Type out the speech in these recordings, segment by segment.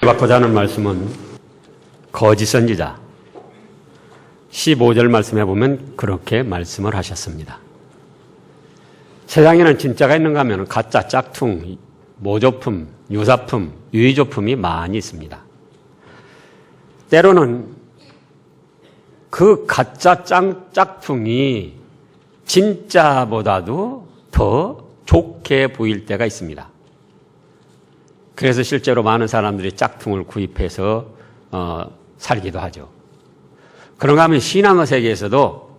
받고자 하는 말씀은 거짓 선지자 15절 말씀해 보면 그렇게 말씀을 하셨습니다. 세상에는 진짜가 있는가 하면 가짜, 짝퉁, 모조품, 유사품, 유의조품이 많이 있습니다. 때로는 그 가짜 짝퉁이 진짜보다도 더 좋게 보일 때가 있습니다. 그래서 실제로 많은 사람들이 짝퉁을 구입해서 살기도 하죠. 그런가 하면 신앙의 세계에서도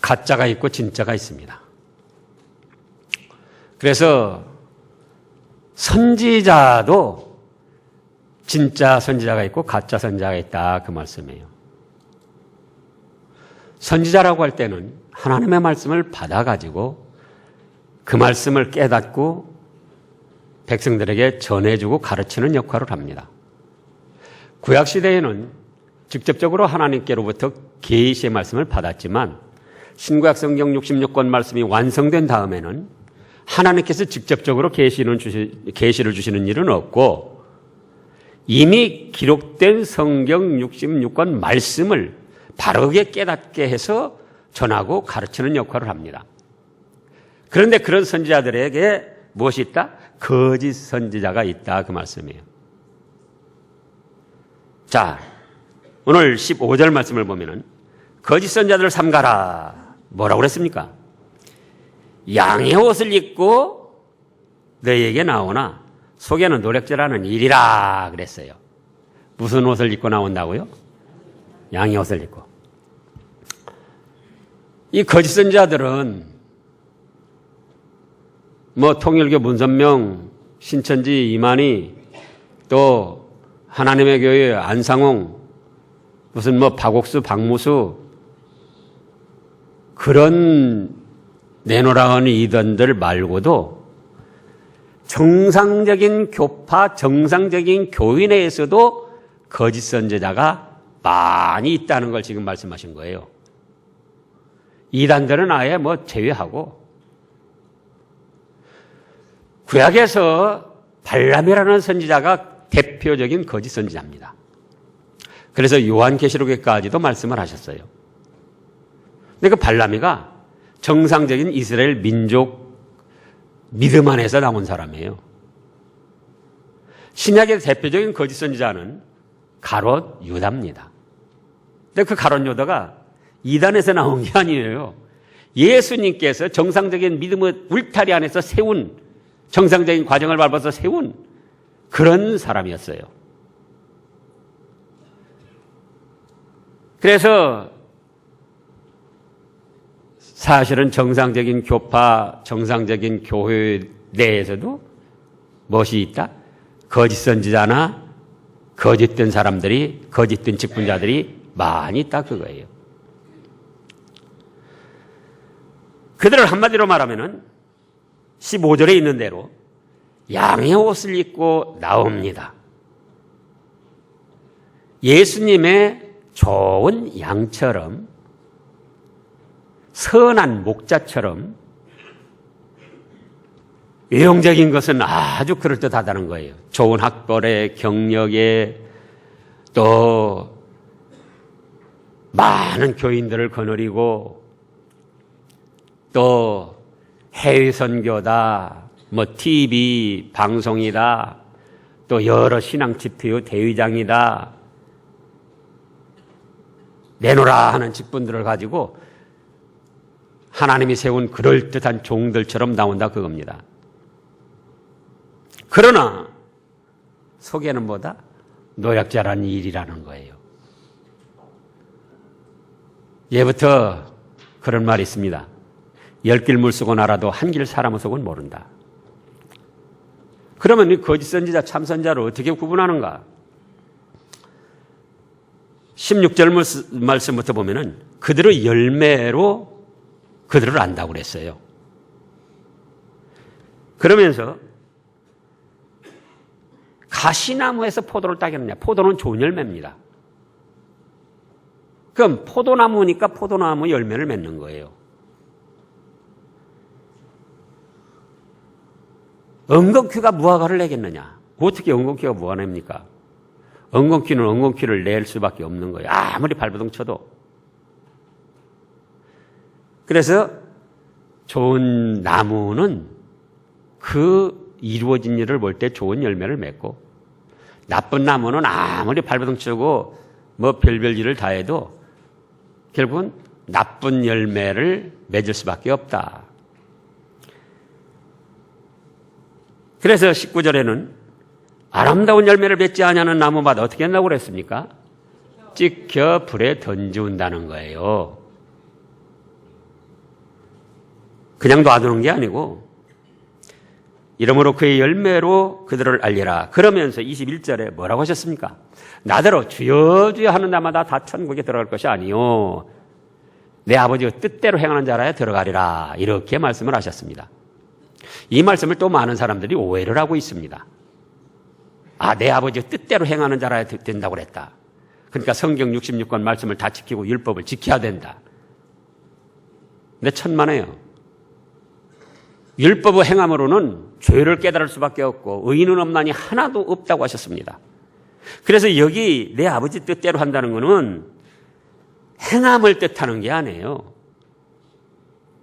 가짜가 있고 진짜가 있습니다. 그래서 선지자도 진짜 선지자가 있고 가짜 선지자가 있다, 그 말씀이에요. 선지자라고 할 때는 하나님의 말씀을 받아가지고 그 말씀을 깨닫고 백성들에게 전해주고 가르치는 역할을 합니다. 구약시대에는 직접적으로 하나님께로부터 계시의 말씀을 받았지만 신구약 성경 66권 말씀이 완성된 다음에는 하나님께서 직접적으로 계시를 주시는 일은 없고 이미 기록된 성경 66권 말씀을 바르게 깨닫게 해서 전하고 가르치는 역할을 합니다. 그런데 그런 선지자들에게 무엇이 있다? 거짓 선지자가 있다, 그 말씀이에요. 자, 오늘 15절 말씀을 보면은 거짓 선지자들을 삼가라. 뭐라고 그랬습니까? 양의 옷을 입고 너희에게 나오나 속에는 노략질하는 일이라 그랬어요. 무슨 옷을 입고 나온다고요? 양의 옷을 입고. 이 거짓 선지자들은 통일교 문선명, 신천지 이만희, 또 하나님의 교회 안상홍, 무슨 박옥수, 박무수, 그런 내노라한 이단들 말고도 정상적인 교파, 정상적인 교회 내에서도 거짓 선지자가 많이 있다는 걸 지금 말씀하신 거예요. 이단들은 아예 제외하고, 구약에서 발람이라는 선지자가 대표적인 거짓 선지자입니다. 그래서 요한계시록에까지도 말씀을 하셨어요. 근데 그 발람이가 정상적인 이스라엘 민족 믿음 안에서 나온 사람이에요. 신약의 대표적인 거짓 선지자는 가롯 유다입니다. 근데 그 가롯 유다가 이단에서 나온 게 아니에요. 예수님께서 정상적인 믿음의 울타리 안에서 세운, 정상적인 과정을 밟아서 세운 그런 사람이었어요. 그래서 사실은 정상적인 교파, 정상적인 교회 내에서도 무엇이 있다? 거짓 선지자나 거짓된 사람들이, 거짓된 직분자들이 많이 있다, 그거예요. 그들을 한마디로 말하면은 15절에 있는 대로 양의 옷을 입고 나옵니다. 예수님의 좋은 양처럼, 선한 목자처럼 외형적인 것은 아주 그럴듯하다는 거예요. 좋은 학벌에, 경력에, 또 많은 교인들을 거느리고, 또 해외 선교다, TV, 방송이다, 또 여러 신앙 집회의 대위장이다, 내놓으라 하는 직분들을 가지고 하나님이 세운 그럴듯한 종들처럼 나온다, 그겁니다. 그러나 속에는 뭐다? 노약자라는 일이라는 거예요. 예부터 그런 말이 있습니다. 10길 물속은 알아도 한 길 사람의 속은 모른다. 그러면 이 거짓 선지자, 참 선지자를 어떻게 구분하는가? 16절 말씀부터 보면은 그들의 열매로 그들을 안다고 그랬어요. 그러면서 가시나무에서 포도를 따겠느냐? 포도는 좋은 열매입니다. 그럼 포도나무니까 포도나무 열매를 맺는 거예요. 은근귀가 무화과를 내겠느냐? 어떻게 엉겅퀴가 무한합니까? 엉겅퀴는 엉겅퀴를 낼 수밖에 없는 거예요. 아무리 발버둥 쳐도. 그래서 좋은 나무는 그 이루어진 일을 볼 때 좋은 열매를 맺고, 나쁜 나무는 아무리 발버둥 치고 뭐 별별 일을 다 해도 결국은 나쁜 열매를 맺을 수밖에 없다. 그래서 19절에는 아름다운 열매를 맺지 아니하는 나무마다 어떻게 한다고 그랬습니까? 찍혀 불에 던지운다는 거예요. 그냥 놔두는 게 아니고, 이러므로 그의 열매로 그들을 알리라. 그러면서 21절에 뭐라고 하셨습니까? 나더러 주여 주여 하는 날마다 다 천국에 들어갈 것이 아니요, 내 아버지의 뜻대로 행하는 자라야 들어가리라. 이렇게 말씀을 하셨습니다. 이 말씀을 또 많은 사람들이 오해를 하고 있습니다. 아, 내 아버지의 뜻대로 행하는 자라야 된다고 그랬다. 그러니까 성경 66권 말씀을 다 지키고 율법을 지켜야 된다. 근데 천만에요. 율법의 행함으로는 죄를 깨달을 수밖에 없고 의인은 없나니 하나도 없다고 하셨습니다. 그래서 여기 내 아버지 뜻대로 한다는 것은 행함을 뜻하는 게 아니에요.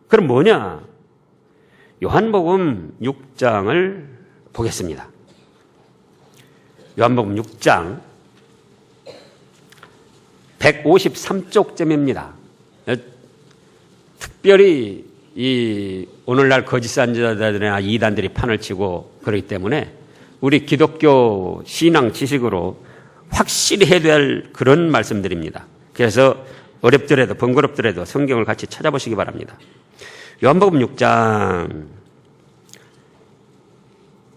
그럼 뭐냐? 요한복음 6장을 보겠습니다. 요한복음 6장 153쪽쯤입니다. 특별히 이 오늘날 거짓 선지자들이나 이단들이 판을 치고 그렇기 때문에 우리 기독교 신앙 지식으로 확실히 해야 될 그런 말씀들입니다. 그래서 어렵더라도 번거롭더라도 성경을 같이 찾아보시기 바랍니다. 요한복음 6장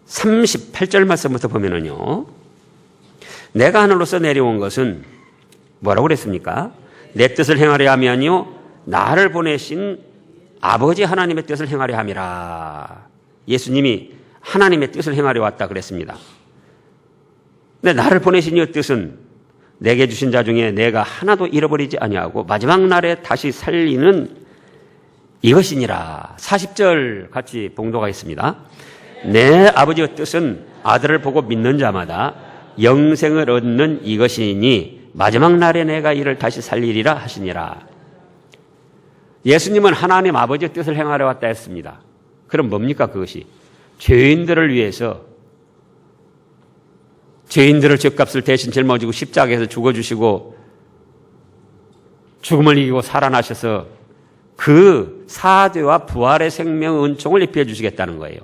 38절 말씀부터 보면은요, 내가 하늘로서 내려온 것은 뭐라고 그랬습니까? 내 뜻을 행하려 하면요, 나를 보내신 아버지 하나님의 뜻을 행하려 함이라. 예수님이 하나님의 뜻을 행하려 왔다 그랬습니다. 근데 나를 보내신 이 뜻은 내게 주신 자 중에 내가 하나도 잃어버리지 아니하고 마지막 날에 다시 살리는 이것이니라. 40절 같이 봉독하겠습니다. 내 아버지의 뜻은 아들을 보고 믿는 자마다 영생을 얻는 이것이니 마지막 날에 내가 이를 다시 살리리라 하시니라. 예수님은 하나님 아버지의 뜻을 행하려 왔다 했습니다. 그럼 뭡니까 그것이? 죄인들을 위해서, 죄인들을 죄값을 대신 짊어지고 십자가에서 죽어주시고 죽음을 이기고 살아나셔서 그 사죄와 부활의 생명 은총을 입혀 주시겠다는 거예요.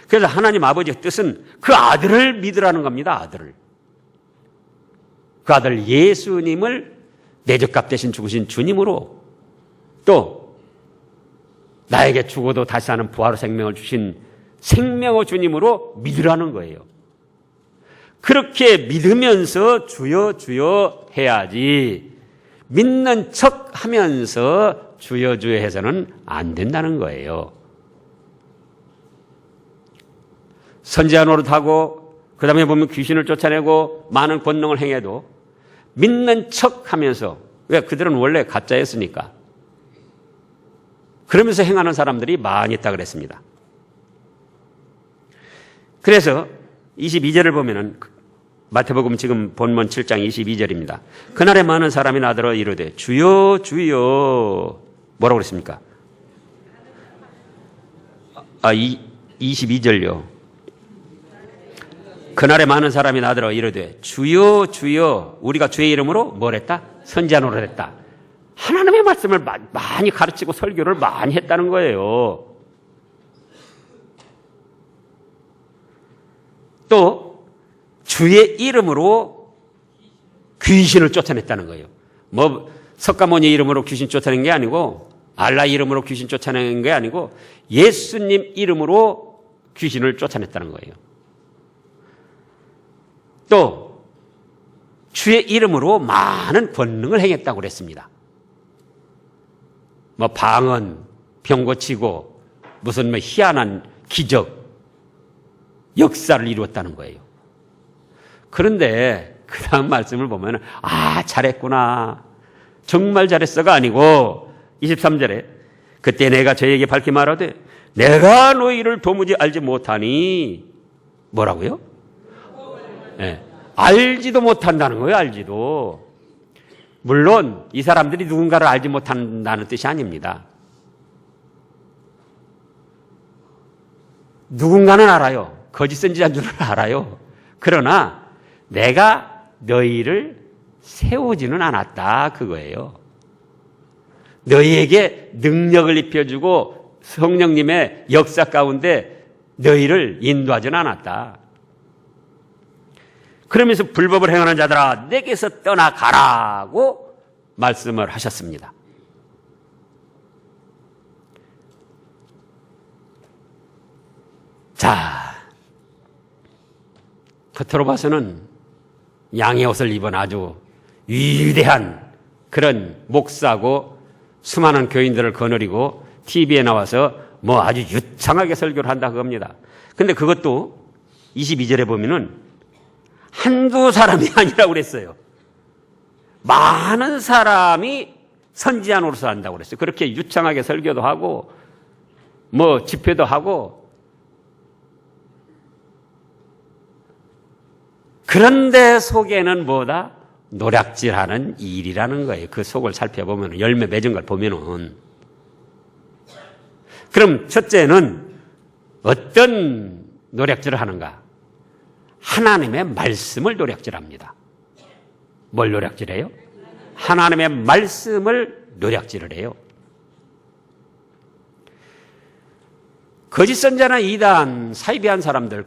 그래서 하나님 아버지의 뜻은 그 아들을 믿으라는 겁니다. 아들을. 그 아들 예수님을 내 죄값 대신 죽으신 주님으로, 또 나에게 죽어도 다시 사는 부활의 생명을 주신 생명의 주님으로 믿으라는 거예요. 그렇게 믿으면서 주여 주여 해야지, 믿는 척 하면서 주여 주여 해서는 안 된다는 거예요. 선지자 노릇하고 그 다음에 보면 귀신을 쫓아내고 많은 권능을 행해도 믿는 척 하면서, 왜? 그들은 원래 가짜였으니까. 그러면서 행하는 사람들이 많이 있다 그랬습니다. 그래서 22절을 보면은 마태복음 지금 본문 7장 22절입니다. 그날에 많은 사람이 나더러 이르되 주여 주여, 뭐라고 그랬습니까? 22절요. 그날에 많은 사람이 나더러 이르되 주여 주여, 우리가 주의 이름으로 뭘 했다? 선지자 노릇했다. 하나님의 말씀을 많이 가르치고 설교를 많이 했다는 거예요. 또 주의 이름으로 귀신을 쫓아냈다는 거예요. 뭐 석가모니 이름으로 귀신 쫓아낸 게 아니고, 알라 이름으로 귀신 쫓아낸 게 아니고, 예수님 이름으로 귀신을 쫓아냈다는 거예요. 또 주의 이름으로 많은 권능을 행했다고 그랬습니다. 뭐 방언, 병 고치고 무슨 뭐 희한한 기적, 역사를 이루었다는 거예요. 그런데 그 다음 말씀을 보면 아, 잘했구나, 정말 잘했어가 아니고 23절에 그때 내가 저에게 밝히 말하되 내가 너희를 도무지 알지 못하니, 뭐라고요? 예. 알지도 못한다는 거예요, 알지도. 물론 이 사람들이 누군가를 알지 못한다는 뜻이 아닙니다. 누군가는 알아요. 거짓 선지자인 줄 알아요. 그러나 내가 너희를 세우지는 않았다, 그거예요. 너희에게 능력을 입혀주고 성령님의 역사 가운데 너희를 인도하지는 않았다. 그러면서 불법을 행하는 자들아 내게서 떠나가라고 말씀을 하셨습니다. 자, 겉으로 봐서는 양의 옷을 입은 아주 위대한 그런 목사고 수많은 교인들을 거느리고 TV에 나와서 뭐 아주 유창하게 설교를 한다 그겁니다. 근데 그것도 22절에 보면은 한두 사람이 아니라고 그랬어요. 많은 사람이 선지자 노릇을 한다고 그랬어요. 그렇게 유창하게 설교도 하고 뭐 집회도 하고. 그런데 속에는 뭐다? 노략질하는 일이라는 거예요. 그 속을 살펴보면, 열매 맺은 걸 보면은. 그럼 첫째는 어떤 노략질을 하는가? 하나님의 말씀을 노략질합니다. 뭘 노략질해요? 하나님의 말씀을 노략질을 해요. 거짓 선자나 이단, 사이비한 사람들,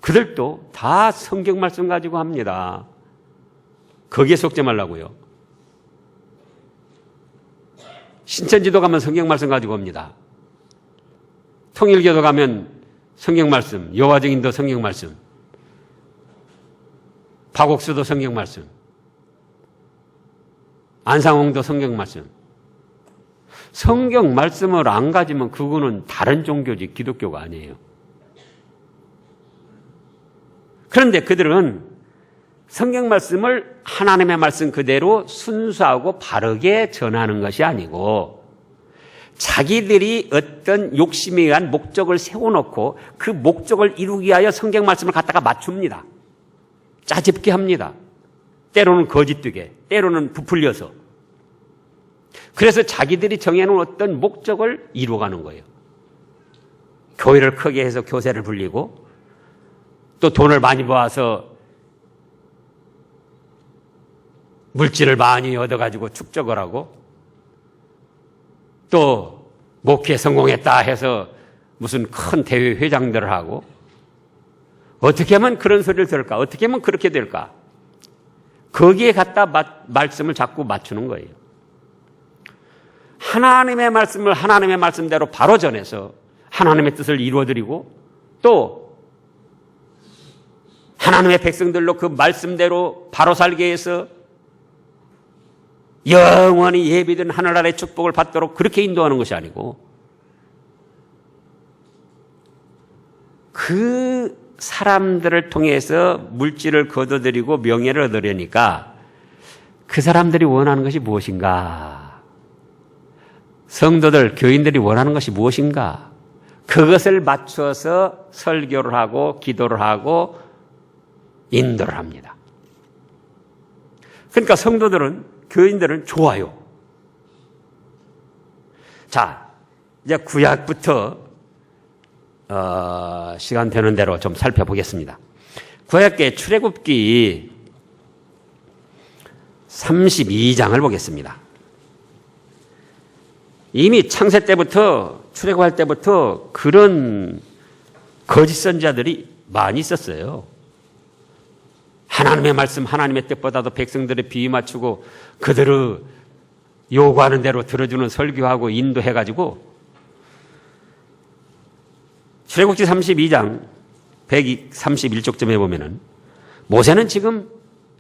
그들도 다 성경 말씀 가지고 합니다. 거기에 속지 말라고요. 신천지도 가면 성경 말씀 가지고 옵니다. 통일교도 가면 성경 말씀, 여호와 증인도 성경 말씀, 박옥수도 성경 말씀, 안상홍도 성경 말씀. 성경 말씀을 안 가지면 그거는 다른 종교지 기독교가 아니에요. 그런데 그들은 성경 말씀을 하나님의 말씀 그대로 순수하고 바르게 전하는 것이 아니고 자기들이 어떤 욕심에 의한 목적을 세워놓고 그 목적을 이루기 위하여 성경 말씀을 갖다가 맞춥니다. 짜집게 합니다. 때로는 거짓되게, 때로는 부풀려서. 그래서 자기들이 정해놓은 어떤 목적을 이루어가는 거예요. 교회를 크게 해서 교세를 불리고 또 돈을 많이 모아서 물질을 많이 얻어가지고 축적을 하고 또 목회에 성공했다 해서 무슨 큰 대회 회장들을 하고 어떻게 하면 그런 소리를 들을까? 어떻게 하면 그렇게 될까? 거기에 갖다 말씀을 자꾸 맞추는 거예요. 하나님의 말씀을 하나님의 말씀대로 바로 전해서 하나님의 뜻을 이루어드리고 또 하나님의 백성들로 그 말씀대로 바로 살게 해서 영원히 예비된 하늘나라의 축복을 받도록 그렇게 인도하는 것이 아니고 그 사람들을 통해서 물질을 거둬들이고 명예를 얻으려니까 그 사람들이 원하는 것이 무엇인가? 성도들, 교인들이 원하는 것이 무엇인가? 그것을 맞춰서 설교를 하고 기도를 하고 인도를 합니다. 그러니까 성도들은, 교인들은 좋아요. 자, 이제 구약부터 시간 되는 대로 좀 살펴보겠습니다. 구약의 출애굽기 32장을 보겠습니다. 이미 창세 때부터 출애굽할 때부터 그런 거짓 선지자들이 많이 있었어요. 하나님의 말씀, 하나님의 뜻보다도 백성들의 비위 맞추고 그들을 요구하는 대로 들어주는 설교하고 인도해가지고 출애굽기 32장 131쪽쯤에 보면은 모세는 지금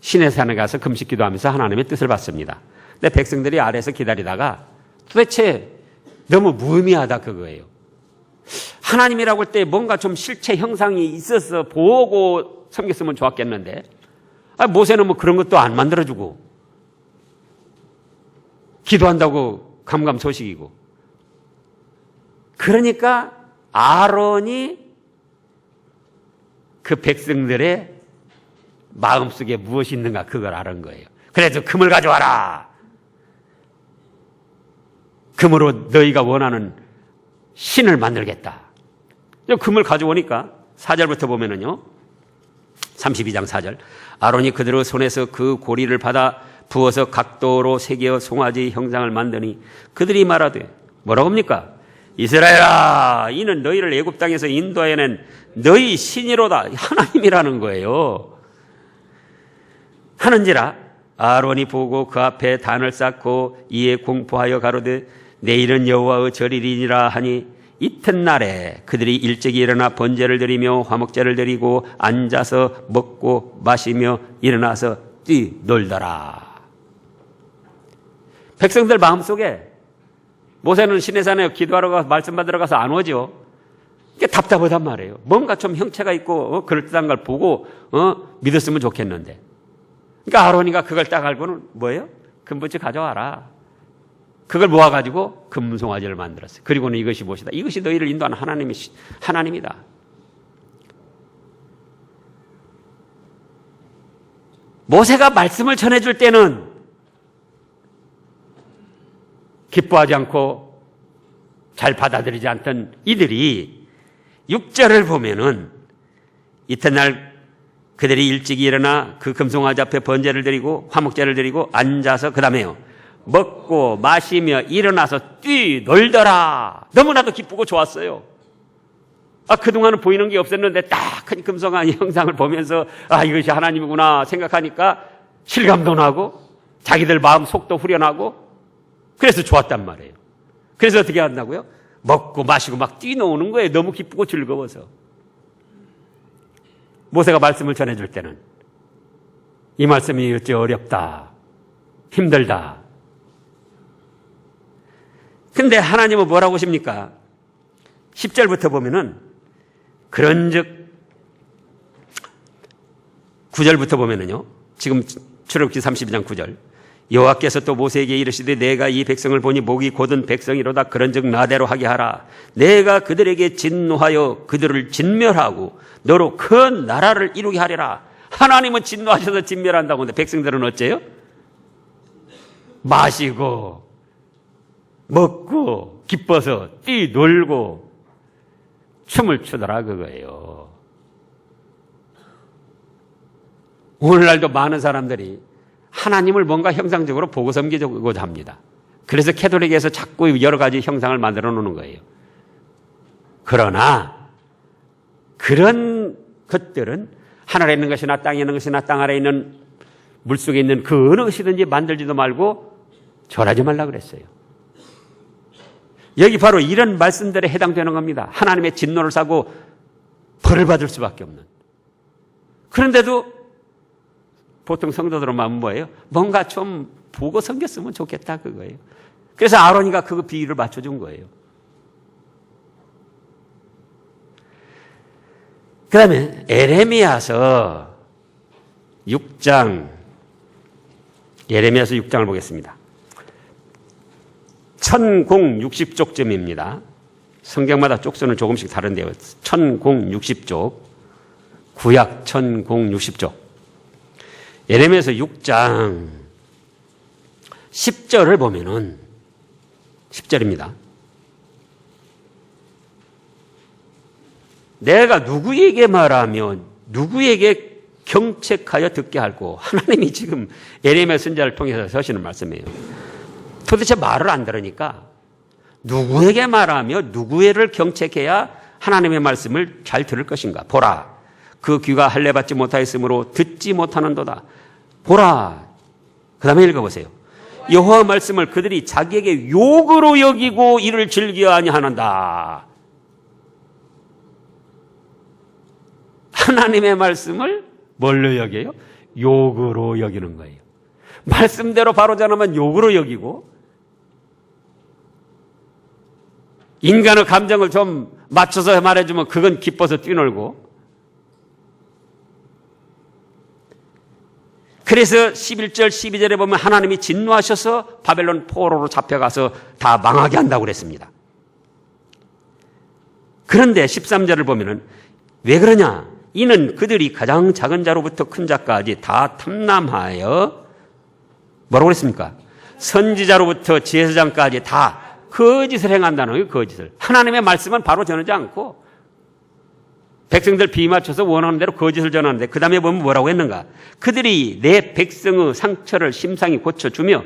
시내산에 가서 금식 기도하면서 하나님의 뜻을 받습니다. 근데 백성들이 아래에서 기다리다가 도대체 너무 무의미하다 그거예요. 하나님이라고 할 때 뭔가 좀 실체 형상이 있어서 보고 섬겼으면 좋았겠는데 모세는 뭐 그런 것도 안 만들어주고 기도한다고 감감소식이고 그러니까 아론이 그 백성들의 마음속에 무엇이 있는가 그걸 아는 거예요. 그래서 금을 가져와라. 금으로 너희가 원하는 신을 만들겠다. 금을 가져오니까 4절부터 보면은요. 32장 4절. 아론이 그들의 손에서 그 고리를 받아 부어서 각도로 새겨 송아지 형상을 만드니 그들이 말하되 뭐라고 합니까? 이스라엘아, 이는 너희를 애굽 땅에서 인도해낸 너희 신이로다. 하나님이라는 거예요. 하는지라 아론이 보고 그 앞에 단을 쌓고 이에 공포하여 가로되 내일은 여호와의 절일이니라 하니 이튿날에 그들이 일찍이 일어나 번제를 드리며 화목제를 드리고 앉아서 먹고 마시며 일어나서 뛰놀더라. 백성들 마음속에 모세는 시내산에 기도하러 가서 말씀 받으러 가서 안 오죠. 그게 답답하단 말이에요. 뭔가 좀 형체가 있고 그럴듯한 걸 보고 믿었으면 좋겠는데. 그러니까 아론이가 그걸 딱 알고는 뭐예요? 금붙이 가져와라. 그걸 모아가지고 금송아지를 만들었어요. 그리고는 이것이 무엇이다? 이것이 너희를 인도하는 하나님이다. 모세가 말씀을 전해줄 때는 기뻐하지 않고 잘 받아들이지 않던 이들이 6절을 보면은 이튿날 그들이 일찍이 일어나 그 금송아지 앞에 번제를 드리고 화목제를 드리고 앉아서 그 다음에요. 먹고 마시며 일어나서 뛰놀더라. 너무나도 기쁘고 좋았어요. 그동안은 보이는 게 없었는데 딱 큰 금송아지 형상을 보면서 이것이 하나님이구나 생각하니까 실감도 나고 자기들 마음 속도 후련하고 그래서 좋았단 말이에요. 그래서 어떻게 한다고요? 먹고 마시고 막 뛰노는 거예요. 너무 기쁘고 즐거워서. 모세가 말씀을 전해줄 때는 이 말씀이 어째 어렵다. 힘들다. 근데 하나님은 뭐라고 하십니까? 10절부터 보면은 그런즉 9절부터 보면은요. 지금 출애굽기 32장 9절. 여호와께서 또 모세에게 이르시되 내가 이 백성을 보니 목이 곧은 백성이로다. 그런즉 나대로 하게 하라. 내가 그들에게 진노하여 그들을 진멸하고 너로 큰 나라를 이루게 하리라. 하나님은 진노하셔서 진멸한다고 하는데 백성들은 어째요? 마시고 먹고 기뻐서 뛰놀고 춤을 추더라 그거예요. 오늘날도 많은 사람들이 하나님을 뭔가 형상적으로 보고 섬기고자 합니다. 그래서 캐톨릭에서 자꾸 여러 가지 형상을 만들어 놓는 거예요. 그러나 그런 것들은 하늘에 있는 것이나 땅에 있는 것이나 땅 아래에 있는 물속에 있는 그 어느 것이든지 만들지도 말고 절하지 말라 그랬어요. 여기 바로 이런 말씀들에 해당되는 겁니다. 하나님의 진노를 사고 벌을 받을 수밖에 없는. 그런데도 보통 성도들은 마음은 뭐예요? 뭔가 좀 보고 섬겼으면 좋겠다 그거예요. 그래서 아론이가 그 비유를 맞춰준 거예요. 그 다음에 예레미야서 6장 예레미야서 6장을 보겠습니다. 천공 60쪽쯤입니다. 성경마다 쪽수는 조금씩 다른데요. 천공 60쪽 구약 천공 60쪽 예레미야서 6장 10절을 보면은 10절입니다. 내가 누구에게 말하며 누구에게 경책하여 듣게 할고 하나님이 지금 예레미야 선지자를 통해서 하시는 말씀이에요. 도대체 말을 안 들으니까 누구에게 말하며 누구를 경책해야 하나님의 말씀을 잘 들을 것인가. 보라 그 귀가 할례 받지 못하였으므로 듣지 못하는도다. 보라. 그 다음에 읽어보세요. 여호와 말씀을 그들이 자기에게 욕으로 여기고 이를 즐겨 아니하는다. 하나님의 말씀을 뭘로 여겨요? 욕으로 여기는 거예요. 말씀대로 바로 전하면 욕으로 여기고 인간의 감정을 좀 맞춰서 말해주면 그건 기뻐서 뛰놀고 그래서 11절 12절에 보면 하나님이 진노하셔서 바벨론 포로로 잡혀가서 다 망하게 한다고 그랬습니다. 그런데 13절을 보면은 왜 그러냐? 이는 그들이 가장 작은 자로부터 큰 자까지 다 탐람하여 뭐라고 그랬습니까? 선지자로부터 제사장까지 다 거짓을 행한다는 거예요. 거짓을. 하나님의 말씀은 바로 전하지 않고 백성들 비위 맞춰서 원하는 대로 거짓을 전하는데 그 다음에 보면 뭐라고 했는가? 그들이 내 백성의 상처를 심상히 고쳐주며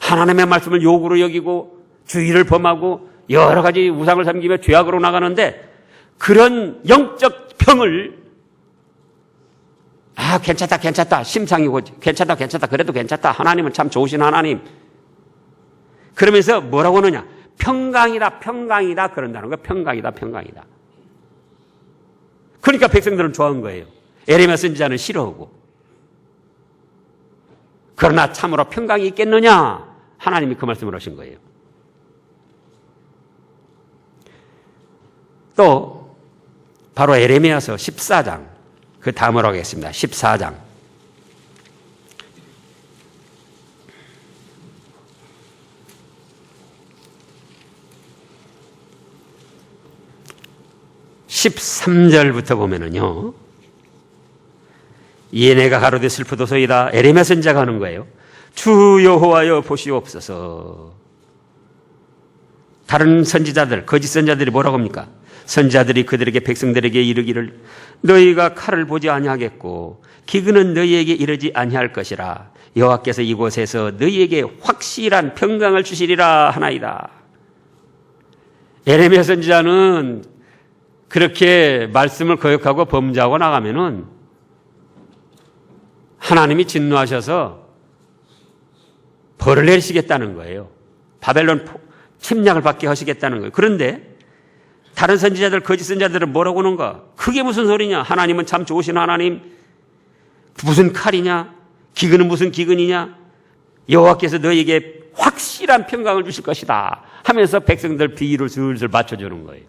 하나님의 말씀을 욕으로 여기고 주의를 범하고 여러 가지 우상을 섬기며 죄악으로 나가는데 그런 영적 병을 괜찮다 심상이 괜찮다 그래도 괜찮다 하나님은 참 좋으신 하나님 그러면서 뭐라고 하느냐 평강이다 그런다는 거예요. 평강이다 그러니까 백성들은 좋아한 거예요. 에레미야 선지자는 싫어하고 그러나 참으로 평강이 있겠느냐 하나님이 그 말씀을 하신 거예요. 또 바로 에레미야서 14장 그 다음으로 하겠습니다. 14장 13절부터 보면은요. 이에 내가 가로되 슬프도소이다. 에레미야 선지자가 하는 거예요. 주 여호와여 보시옵소서. 다른 선지자들, 거짓 선지자들이 뭐라고 합니까? 선지자들이 그들에게 백성들에게 이르기를 너희가 칼을 보지 아니하겠고 기근은 너희에게 이르지 아니할 것이라. 여호와께서 이곳에서 너희에게 확실한 평강을 주시리라 하나이다. 에레미야 선지자는 그렇게 말씀을 거역하고 범죄하고 나가면은 하나님이 진노하셔서 벌을 내리시겠다는 거예요. 바벨론 침략을 받게 하시겠다는 거예요. 그런데 다른 선지자들, 거짓 선지자들은 뭐라고 하는가? 그게 무슨 소리냐? 하나님은 참 좋으신 하나님. 무슨 칼이냐? 기근은 무슨 기근이냐? 여호와께서 너희에게 확실한 평강을 주실 것이다 하면서 백성들 비위를 슬슬 맞춰주는 거예요.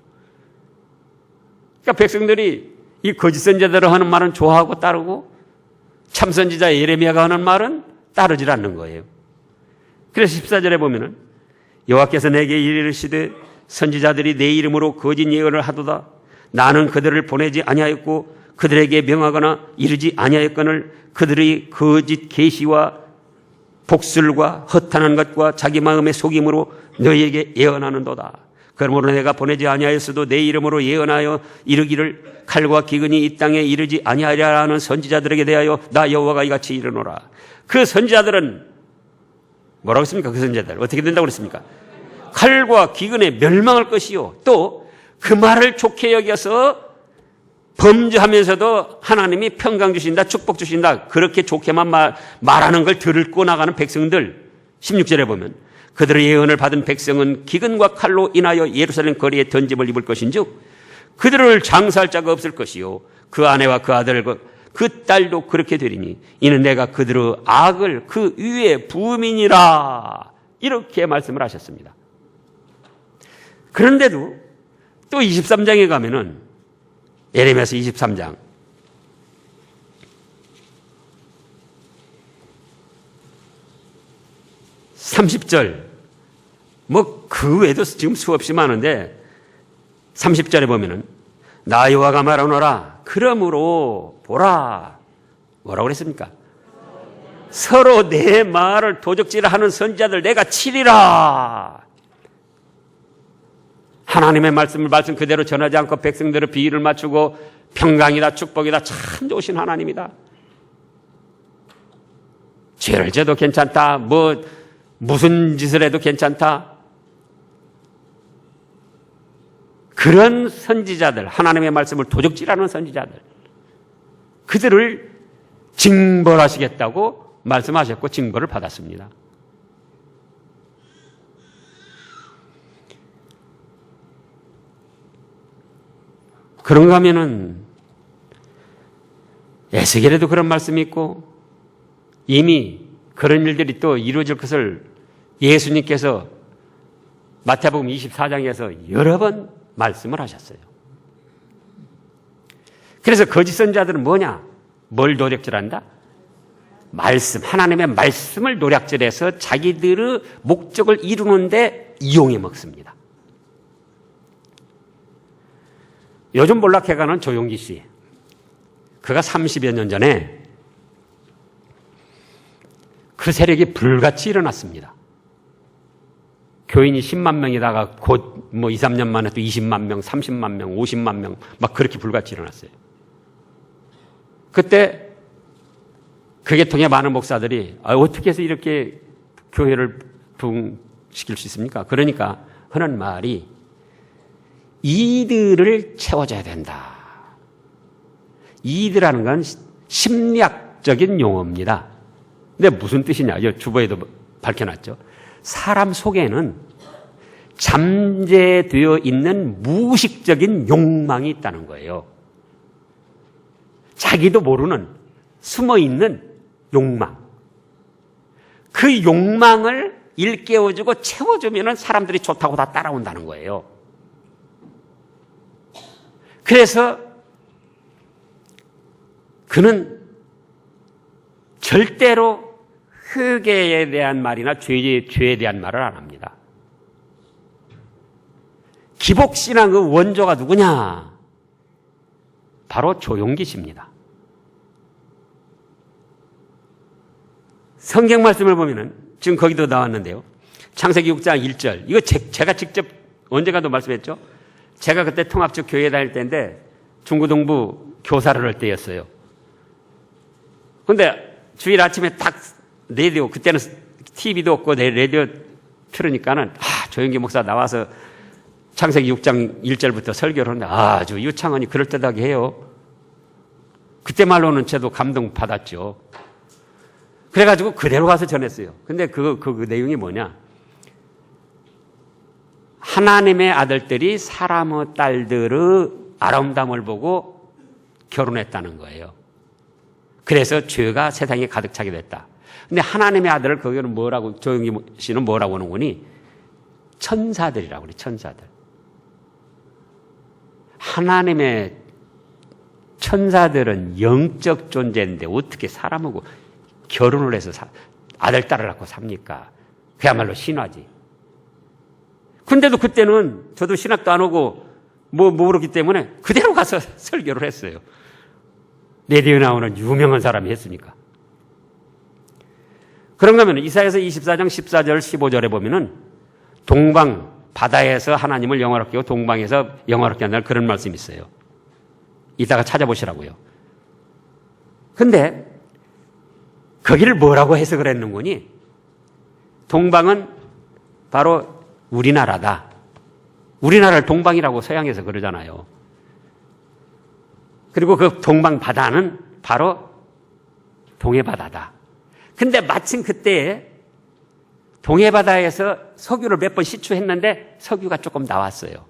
그러니까 백성들이 이 거짓 선지자들이 하는 말은 좋아하고 따르고 참 선지자 예레미야가 하는 말은 따르질 않는 거예요. 그래서 14절에 보면은 여호와께서 내게 이르시되 선지자들이 내 이름으로 거짓 예언을 하도다. 나는 그들을 보내지 아니하였고 그들에게 명하거나 이르지 아니하였거늘 그들의 거짓 계시와 복술과 허탄한 것과 자기 마음의 속임으로 너희에게 예언하는도다. 그러므로 내가 보내지 아니하였어도 내 이름으로 예언하여 이르기를 칼과 기근이 이 땅에 이르지 아니하리라는 선지자들에게 대하여 나 여호와가 이같이 이르노라. 그 선지자들은 뭐라고 했습니까? 그 선지자들 어떻게 된다고 그랬습니까? 칼과 기근에 멸망할 것이요. 또 그 말을 좋게 여겨서 범죄하면서도 하나님이 평강 주신다, 축복 주신다. 그렇게 좋게만 말하는 걸 들고 나가는 백성들 16절에 보면 그들의 예언을 받은 백성은 기근과 칼로 인하여 예루살렘 거리에 던짐을 입을 것인즉 그들을 장사할 자가 없을 것이요 그 아내와 그 아들 그 딸도 그렇게 되리니 이는 내가 그들의 악을 그 위에 부음이니라 이렇게 말씀을 하셨습니다. 그런데도 또 23장에 가면은 예레미야서 23장 30절 뭐 그 외에도 지금 수없이 많은데 30절에 보면은 나 여호와가 말하노라 그러므로 보라 뭐라고 그랬습니까? 서로 내 말을 도적질하는 선지자들 내가 치리라. 하나님의 말씀 그대로 전하지 않고 백성들의 비위를 맞추고 평강이다 축복이다 참 좋으신 하나님이다. 죄를 져도 괜찮다. 무슨 짓을 해도 괜찮다. 그런 선지자들, 하나님의 말씀을 도적질하는 선지자들, 그들을 징벌하시겠다고 말씀하셨고 징벌을 받았습니다. 그런가 하면은 에스겔에도 그런 말씀이 있고 이미 그런 일들이 또 이루어질 것을 예수님께서 마태복음 24장에서 여러 번 말씀을 하셨어요. 그래서 거짓 선지자들은 뭐냐? 뭘 노략질한다? 말씀, 하나님의 말씀을 노략질해서 자기들의 목적을 이루는데 이용해 먹습니다. 요즘 몰락해가는 조용기 씨. 그가 30여 년 전에 그 세력이 불같이 일어났습니다. 교인이 10만 명이다가 곧 2, 3년 만에 또 20만 명, 30만 명, 50만 명 막 그렇게 불같이 일어났어요. 그때 그 계통의 많은 목사들이 어떻게 해서 이렇게 교회를 부흥시킬 수 있습니까? 그러니까 하는 말이 이들을 채워줘야 된다. 이들하는 건 심리학적인 용어입니다. 근데 무슨 뜻이냐? 주보에도 밝혀놨죠. 사람 속에는 잠재되어 있는 무의식적인 욕망이 있다는 거예요. 자기도 모르는 숨어있는 욕망. 그 욕망을 일깨워주고 채워주면 사람들이 좋다고 다 따라온다는 거예요. 그래서 그는 절대로 회개에 대한 말이나 죄에 대한 말을 안 합니다. 기복신앙의 원조가 누구냐? 바로 조용기 씨입니다. 성경 말씀을 보면은 지금 거기도 나왔는데요. 창세기 6장 1절. 이거 제가 직접 언젠가도 말씀했죠. 제가 그때 통합적 교회 다닐 때인데 중고등부 교사를 할 때였어요. 근데 주일 아침에 딱 라디오, 그때는 TV도 없고 라디오 틀으니까는 조영기 목사 나와서 창세기 6장 1절부터 설교를 하는데 아주 유창하니 그럴듯하게 해요. 그때 말로는 저도 감동받았죠. 그래가지고 그대로 가서 전했어요. 근데 그 내용이 뭐냐? 하나님의 아들들이 사람의 딸들의 아름다움을 보고 결혼했다는 거예요. 그래서 죄가 세상에 가득 차게 됐다. 근데 하나님의 아들을 거기는 뭐라고, 조영기 씨는 뭐라고 하는 거니? 천사들이라고 그래, 천사들. 하나님의 천사들은 영적 존재인데 어떻게 사람하고 결혼을 해서 아들, 딸을 낳고 삽니까? 그야말로 신화지. 근데도 그때는 저도 신학도 안 오고 모르기 때문에 그대로 가서 설교를 했어요. 라디오에 나오는 유명한 사람이 했으니까. 그런가 하면 이사야서 24장 14절 15절에 보면은 동방 바다에서 하나님을 영화롭게 하고 동방에서 영화롭게 한다는 그런 말씀이 있어요. 이따가 찾아보시라고요. 근데 거기를 뭐라고 해석을 했는 거니? 동방은 바로 우리나라다. 우리나라를 동방이라고 서양에서 그러잖아요. 그리고 그 동방 바다는 바로 동해바다다. 근데 마침 그때 동해바다에서 석유를 몇 번 시추했는데 석유가 조금 나왔어요.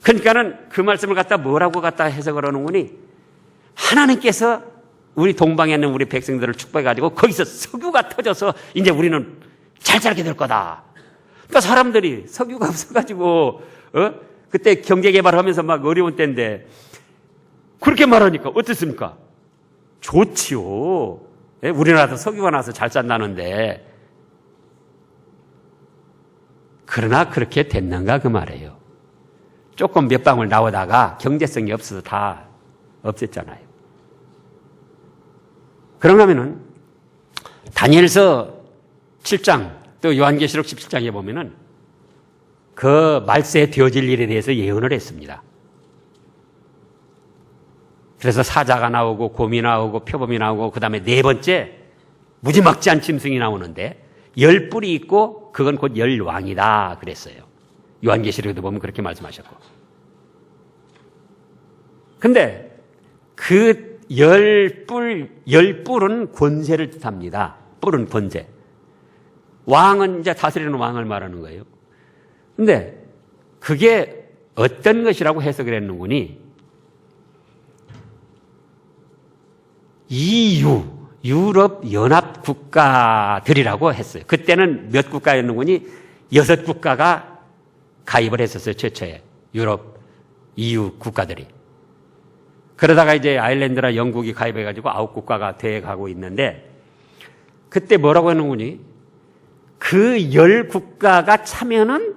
그러니까는 그 말씀을 갖다 뭐라고 갖다 해석을 하는 거니? 하나님께서 우리 동방에 있는 우리 백성들을 축복해가지고 거기서 석유가 터져서 이제 우리는 잘 살게 될 거다. 그러니까 사람들이 석유가 없어가지고, 그때 경제개발하면서 막 어려운 때인데, 그렇게 말하니까 어떻습니까? 좋지요. 예? 우리나라도 석유가 나서 잘 산다는데. 그러나 그렇게 됐는가 그 말이에요. 조금 몇 방울 나오다가 경제성이 없어서 다 없앴잖아요. 그런가 하면은 다니엘서 7장 또 요한계시록 17장에 보면은 그 말세에 되어질 일에 대해서 예언을 했습니다. 그래서 사자가 나오고 곰이 나오고 표범이 나오고 그 다음에 네 번째 무지막지한 짐승이 나오는데 10뿔이 있고 그건 곧 10왕이다 그랬어요. 요한계시록에도 보면 그렇게 말씀하셨고. 근데 그 10뿔은 권세를 뜻합니다. 뿔은 권세. 왕은 이제 다스리는 왕을 말하는 거예요. 근데 그게 어떤 것이라고 해석을 했는구니? EU, 유럽 연합 국가들이라고 했어요. 그때는 몇 국가였는구니? 6국가가 가입을 했었어요. 최초에. 유럽, EU 국가들이. 그러다가 이제 아일랜드나 영국이 가입해가지고 9국가가 돼 가고 있는데 그때 뭐라고 했는구니? 그 10국가가 차면은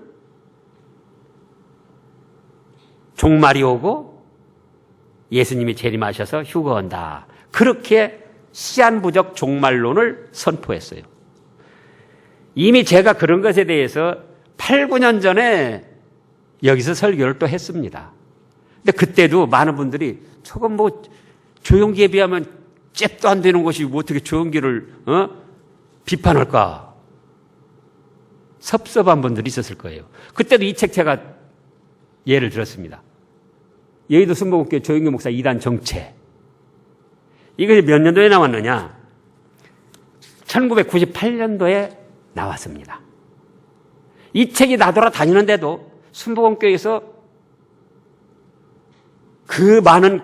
종말이 오고 예수님이 재림하셔서 휴거한다. 그렇게 시한부적 종말론을 선포했어요. 이미 제가 그런 것에 대해서 8, 9년 전에 여기서 설교를 또 했습니다. 근데 그때도 많은 분들이 저건 뭐 조용기에 비하면 잽도 안 되는 것이 뭐 어떻게 조용기를 비판할까? 섭섭한 분들이 있었을 거예요. 그때도 이 책 제가 예를 들었습니다. 여의도 순복음교회 조용기 목사 2단 정체. 이것이 몇 년도에 나왔느냐? 1998년도에 나왔습니다. 이 책이 나돌아다니는데도 순복음교회에서 그 많은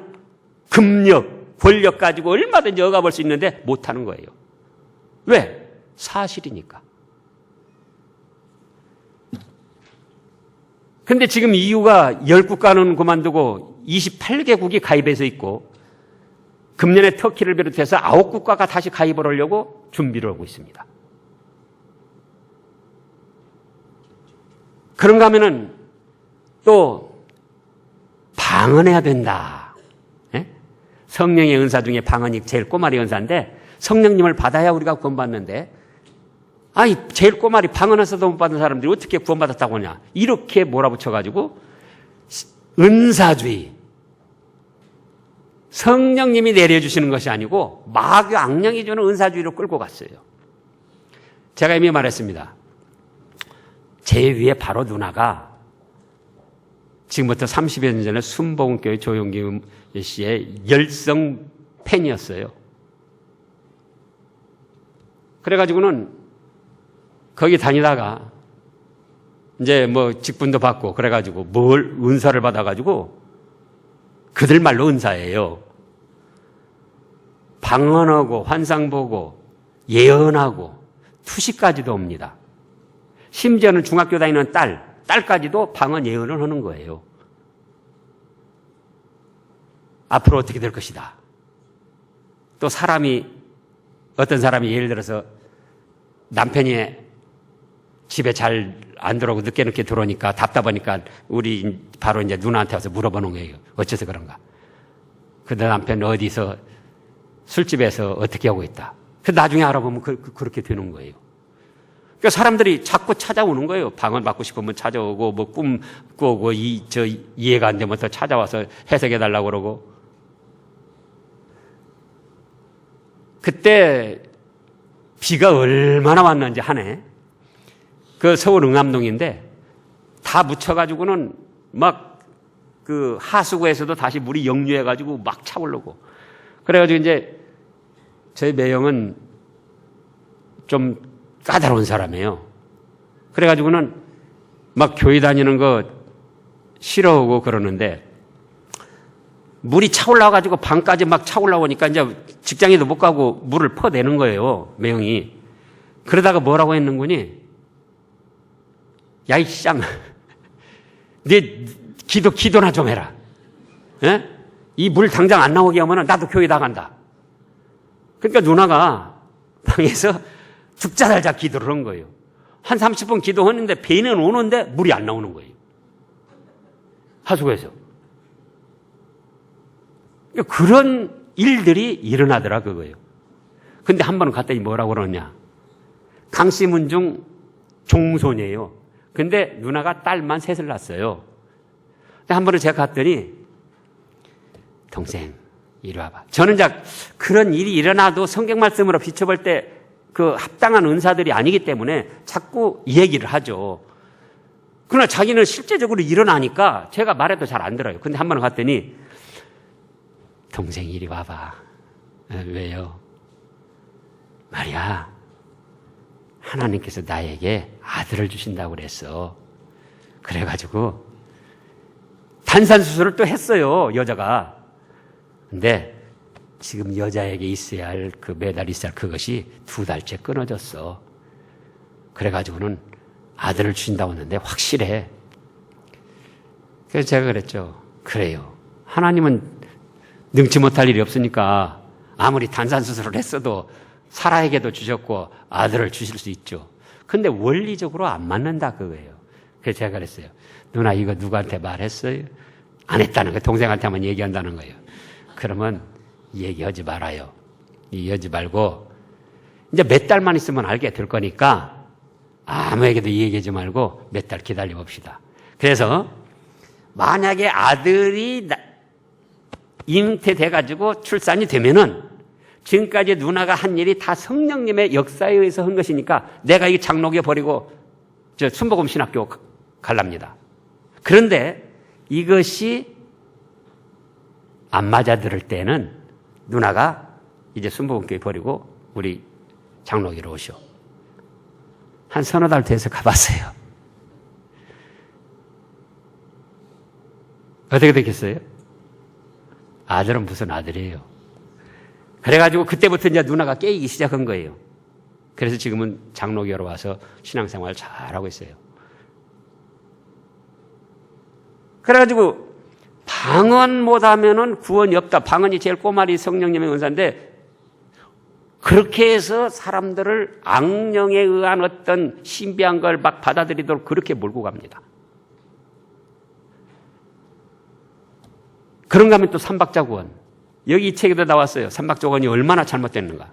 금력, 권력 가지고 얼마든지 억압할 수 있는데 못하는 거예요. 왜? 사실이니까. 근데 지금 EU가 10국가는 그만두고 28개국이 가입해서 있고 금년에 터키를 비롯해서 9국가가 다시 가입을 하려고 준비를 하고 있습니다. 그런가 하면은 또 방언해야 된다. 예? 성령의 은사 중에 방언이 제일 꼬마리 은사인데 성령님을 받아야 우리가 구원받는데 아니 제일 꼬마리 방언해서도 못 받은 사람들이 어떻게 구원받았다고 하냐. 이렇게 몰아붙여가지고 은사주의. 성령님이 내려주시는 것이 아니고 마귀 악령이 주는 은사주의로 끌고 갔어요. 제가 이미 말했습니다. 제 위에 바로 누나가 지금부터 30여 년 전에 순복음교회 조용기 씨의 열성 팬이었어요. 그래가지고는 거기 다니다가 이제 뭐 직분도 받고 그래가지고 뭘 은사를 받아가지고 그들 말로 은사예요. 방언하고 환상 보고 예언하고 투시까지도 옵니다. 심지어는 중학교 다니는 딸까지도 방언 예언을 하는 거예요. 앞으로 어떻게 될 것이다. 또 어떤 사람이 예를 들어서 남편이 집에 잘 안 들어오고 늦게 들어오니까 답답하니까 우리 바로 이제 누나한테 와서 물어보는 거예요. 어째서 그런가. 근데 남편 어디서 술집에서 어떻게 하고 있다. 그 나중에 알아보면 그렇게 되는 거예요. 그러니까 사람들이 자꾸 찾아오는 거예요. 방언 받고 싶으면 찾아오고 뭐 꿈 꾸고 이해가 안 되면 또 찾아와서 해석해 달라고 그러고. 그때 비가 얼마나 왔는지 한 해. 그 서울 응암동인데 다 묻혀가지고는 막 그 하수구에서도 다시 물이 역류해가지고 막 차오르고. 그래가지고 이제 저희 매형은 좀 까다로운 사람이에요. 그래가지고는 막 교회 다니는 거 싫어하고 그러는데 물이 차올라가지고 방까지 막 차올라오니까 이제 직장에도 못 가고 물을 퍼내는 거예요. 매형이. 그러다가 뭐라고 했는구니? 야, 이 쌍. 네 기도나 좀 해라. 예? 이 물 당장 안 나오게 하면 나도 교회 나간다. 그러니까 누나가 방에서 죽자 살자 기도를 한 거예요. 한 30분 기도했는데 배는 오는데 물이 안 나오는 거예요. 하수구에서. 그런 일들이 일어나더라 그거예요. 근데 한 번은 갔더니 뭐라고 그러냐. 강씨문중 종손이에요. 근데 누나가 딸만 셋을 낳았어요. 근데 한 번은 제가 갔더니 동생 이리 와봐. 저는 그런 일이 일어나도 성경 말씀으로 비춰볼 때 그 합당한 은사들이 아니기 때문에 자꾸 이 얘기를 하죠. 그러나 자기는 실제적으로 일어나니까 제가 말해도 잘 안 들어요. 근데 한 번 갔더니 동생 이리 와봐. 왜요? 말이야. 하나님께서 나에게 아들을 주신다고 그랬어. 그래가지고 단산수술을 또 했어요. 여자가. 근데 지금 여자에게 있어야 할 매달 있어야 할 그것이 2달째 끊어졌어. 그래가지고는 아들을 주신다고 했는데 확실해. 그래서 제가 그랬죠. 그래요. 하나님은 능치 못할 일이 없으니까 아무리 단산수술을 했어도 사라에게도 주셨고 아들을 주실 수 있죠. 근데 원리적으로 안 맞는다 그거예요. 그래서 제가 그랬어요. 누나 이거 누구한테 말했어요? 안 했다는 거예요. 동생한테만 얘기한다는 거예요. 그러면 얘기하지 말아요. 얘기하지 말고 이제 몇 달만 있으면 알게 될 거니까 아무에게도 얘기하지 말고 몇 달 기다려 봅시다. 그래서 만약에 아들이 잉태돼가지고 출산이 되면은 지금까지 누나가 한 일이 다 성령님의 역사에 의해서 한 것이니까 내가 이 장로교 버리고 저 순복음 신학교 갈랍니다. 그런데 이것이 안 맞아 들을 때는 누나가 이제 순복음교회 버리고 우리 장로교로 오시오. 한 서너 달 돼서 가봤어요. 어떻게 됐겠어요? 아들은 무슨 아들이에요. 그래가지고 그때부터 이제 누나가 깨이기 시작한 거예요. 그래서 지금은 장로교로 와서 신앙생활 잘하고 있어요. 그래가지고 방언 못하면은 구원이 없다. 방언이 제일 꼬마리 성령님의 은사인데 그렇게 해서 사람들을 악령에 의한 어떤 신비한 걸 막 받아들이도록 그렇게 몰고 갑니다. 그런가 하면 또 삼박자구원. 여기 이 책에도 나왔어요. 삼박자구원이 얼마나 잘못됐는가.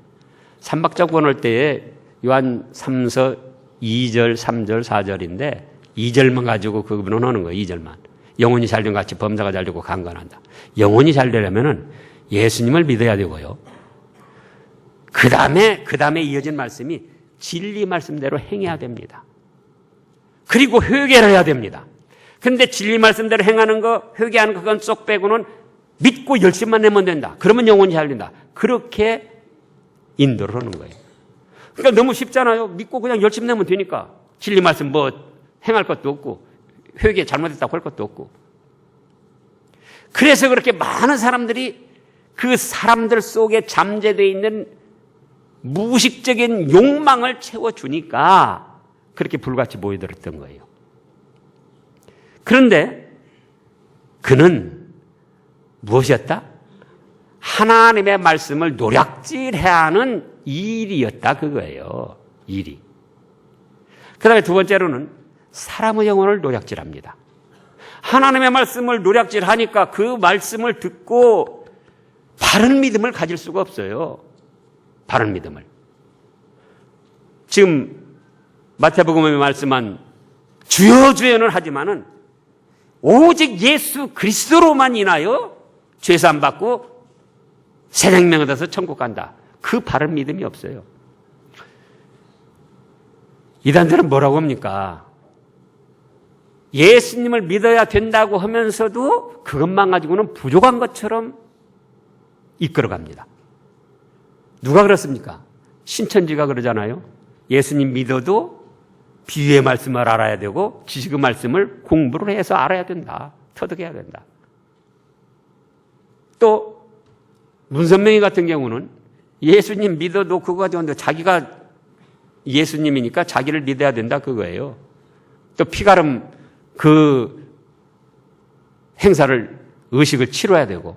삼박자구원 할 때에 요한 3서 2절, 3절, 4절인데 2절만 가지고 그분은 하는 거예요. 2절만. 영혼이 잘된 같이 범사가 잘되고 강건한다. 영혼이 잘 되려면은 예수님을 믿어야 되고요. 그 다음에 이어진 말씀이 진리 말씀대로 행해야 됩니다. 그리고 회개를 해야 됩니다. 근데 진리 말씀대로 행하는 거, 회개하는 그건 쏙 빼고는 믿고 열심만 내면 된다. 그러면 영혼이 잘 된다. 그렇게 인도를 하는 거예요. 그러니까 너무 쉽잖아요. 믿고 그냥 열심 내면 되니까. 진리 말씀 뭐 행할 것도 없고 회개 잘못했다고 할 것도 없고. 그래서 그렇게 많은 사람들이 그 사람들 속에 잠재되어 있는 무의식적인 욕망을 채워주니까 그렇게 불같이 모여들었던 거예요. 그런데 그는 무엇이었다? 하나님의 말씀을 노략질해야 하는 일이었다 그거예요. 일이. 그 다음에 두 번째로는 사람의 영혼을 노략질합니다. 하나님의 말씀을 노략질하니까 그 말씀을 듣고 바른 믿음을 가질 수가 없어요. 바른 믿음을. 지금 마태복음에 말씀한 주여 주여는 하지만은 오직 예수 그리스도로만 인하여 죄사함 받고 새 생명 얻어서 천국 간다. 그 바른 믿음이 없어요. 이단들은 뭐라고 합니까? 예수님을 믿어야 된다고 하면서도 그것만 가지고는 부족한 것처럼 이끌어갑니다. 누가 그렇습니까? 신천지가 그러잖아요. 예수님 믿어도 비유의 말씀을 알아야 되고 지식의 말씀을 공부를 해서 알아야 된다. 터득해야 된다. 또 문선명이 같은 경우는 예수님 믿어도 그거 가지고 자기가 예수님이니까 자기를 믿어야 된다 그거예요. 또 피가름 그 행사를 의식을 치러야 되고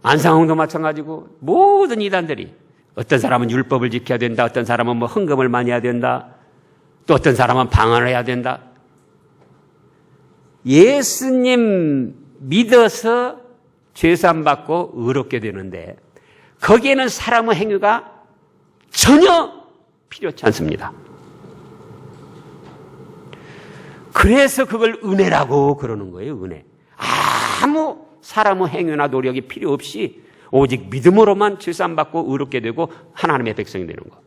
안상홍도 마찬가지고 모든 이단들이 어떤 사람은 율법을 지켜야 된다. 어떤 사람은 뭐 헌금을 많이 해야 된다. 또 어떤 사람은 방언을 해야 된다. 예수님 믿어서 죄사함 받고 의롭게 되는데 거기에는 사람의 행위가 전혀 필요치 않습니다. 그래서 그걸 은혜라고 그러는 거예요. 은혜. 아무 사람의 행위나 노력이 필요 없이 오직 믿음으로만 죄사함 받고 의롭게 되고 하나님의 백성이 되는 거.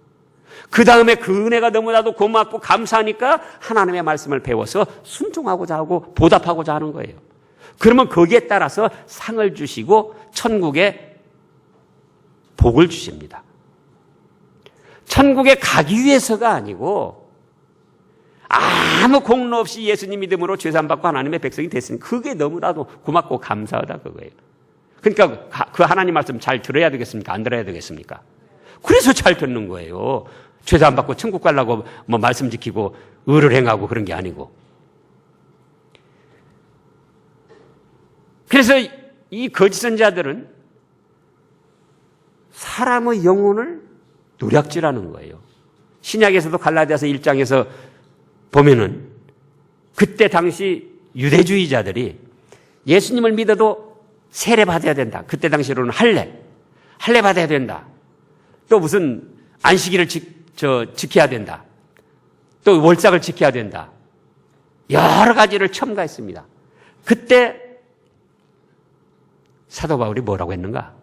그 다음에 그 은혜가 너무나도 고맙고 감사하니까 하나님의 말씀을 배워서 순종하고자 하고 보답하고자 하는 거예요. 그러면 거기에 따라서 상을 주시고 천국에 복을 주십니다. 천국에 가기 위해서가 아니고 아무 공로 없이 예수님 믿음으로 죄사함 받고 하나님의 백성이 됐으니 그게 너무나도 고맙고 감사하다 그거예요. 그러니까 그 하나님 말씀 잘 들어야 되겠습니까? 안 들어야 되겠습니까? 그래서 잘 듣는 거예요. 죄사함 받고 천국 가려고 뭐 말씀 지키고 의를 행하고 그런 게 아니고. 그래서 이 거짓 선지자들은 사람의 영혼을 노략질하는 거예요. 신약에서도 갈라디아서 1장에서 보면은 그때 당시 유대주의자들이 예수님을 믿어도 세례 받아야 된다. 그때 당시로는 할례 받아야 된다. 또 무슨 안식일을 지켜야 된다. 또 월삭을 지켜야 된다. 여러 가지를 첨가했습니다. 그때 사도 바울이 뭐라고 했는가?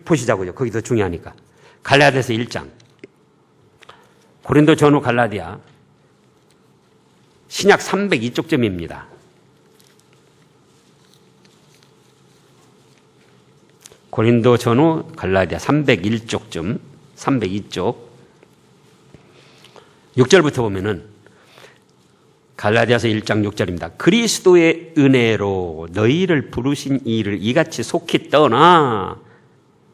보시자고요. 거기 더 중요하니까. 갈라디아서 1장. 고린도 전후 갈라디아. 신약 302쪽쯤입니다. 고린도 전후 갈라디아 301쪽쯤, 302쪽. 6절부터 보면은 갈라디아서 1장 6절입니다. 그리스도의 은혜로 너희를 부르신 이를 이같이 속히 떠나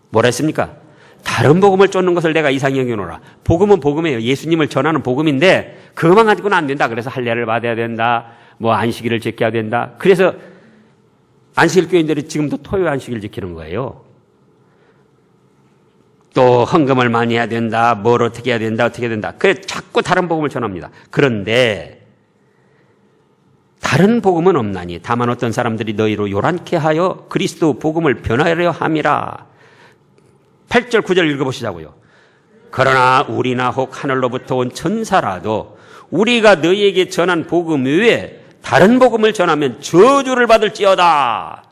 뭐라 했습니까? 다른 복음을 쫓는 것을 내가 이상히 여기노라. 복음은 복음이에요. 예수님을 전하는 복음인데 그것만 가지고는 안 된다. 그래서 할례를 받아야 된다. 뭐 안식일을 지켜야 된다. 그래서 안식일 교인들이 지금도 토요 안식일 지키는 거예요. 또 헌금을 많이 해야 된다. 뭘 어떻게 해야 된다. 어떻게 해야 된다. 그래 자꾸 다른 복음을 전합니다. 그런데 다른 복음은 없나니 다만 어떤 사람들이 너희로 요란케 하여 그리스도 복음을 변하려 함이라. 8절 9절 읽어보시자고요. 그러나 우리나 혹 하늘로부터 온 천사라도 우리가 너희에게 전한 복음 외에 다른 복음을 전하면 저주를 받을지어다.